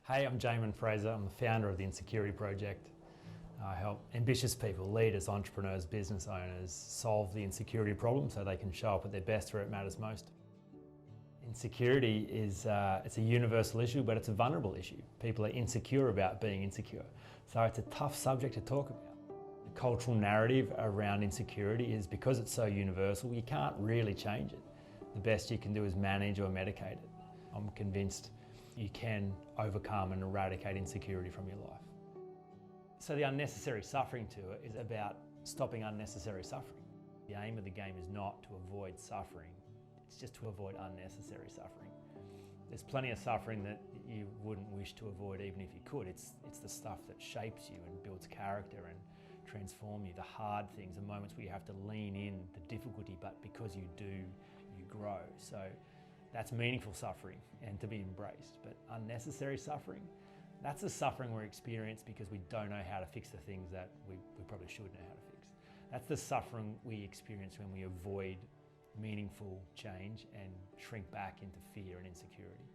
Hey, I'm Jamin Fraser. I'm the founder of the Insecurity Project. I help ambitious people, leaders, entrepreneurs, business owners solve the insecurity problem so they can show up at their best where it matters most. Insecurity is it's a universal issue, but it's a vulnerable issue. People are insecure about being insecure. So it's a tough subject to talk about. The cultural narrative around insecurity is because it's so universal, you can't really change it. The best you can do is manage or medicate it. I'm convinced you can overcome and eradicate insecurity from your life. So the unnecessary suffering tour is about stopping unnecessary suffering. The aim of the game is not to avoid suffering, it's just to avoid unnecessary suffering. There's plenty of suffering that you wouldn't wish to avoid even if you could. It's the stuff that shapes you and builds character and transforms you, the hard things, the moments where you have to lean in, the difficulty, but because you do, you grow. So that's meaningful suffering and to be embraced. But unnecessary suffering, that's the suffering we experience because we don't know how to fix the things that we probably should know how to fix. That's the suffering we experience when we avoid meaningful change and shrink back into fear and insecurity.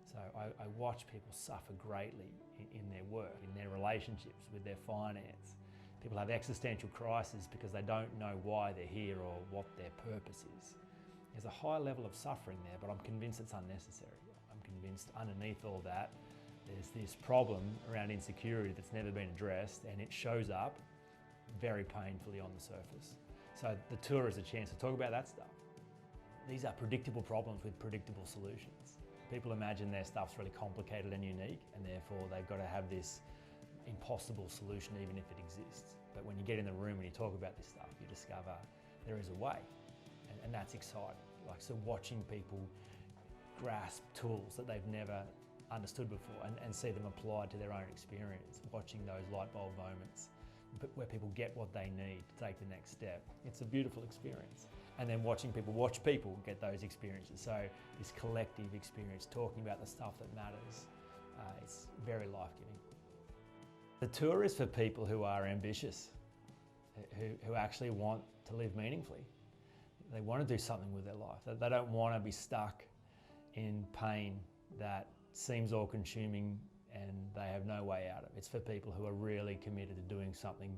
So I watch people suffer greatly in their work, in their relationships, with their finance. People have existential crises because they don't know why they're here or what their purpose is. There's a high level of suffering there, but I'm convinced it's unnecessary. I'm convinced underneath all that, there's this problem around insecurity that's never been addressed, and it shows up very painfully on the surface. So the tour is a chance to talk about that stuff. These are predictable problems with predictable solutions. People imagine their stuff's really complicated and unique, and therefore they've got to have this impossible solution even if it exists. But when you get in the room and you talk about this stuff, you discover there is a way. And that's exciting. So watching people grasp tools that they've never understood before and see them applied to their own experience, watching those light bulb moments where people get what they need to take the next step. It's a beautiful experience. And then watching people watch people get those experiences. So this collective experience, talking about the stuff that matters, it's very life-giving. The tour is for people who are ambitious, who actually want to live meaningfully. They want to do something with their life. They don't want to be stuck in pain that seems all-consuming and they have no way out of. It's for people who are really committed to doing something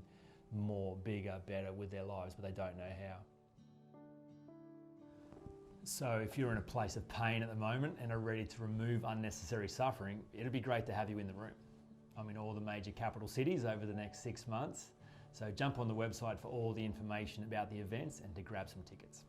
more, bigger, better with their lives, but they don't know how. So if you're in a place of pain at the moment and are ready to remove unnecessary suffering, it'd be great to have you in the room. I'm in all the major capital cities over the next 6 months. So jump on the website for all the information about the events and to grab some tickets.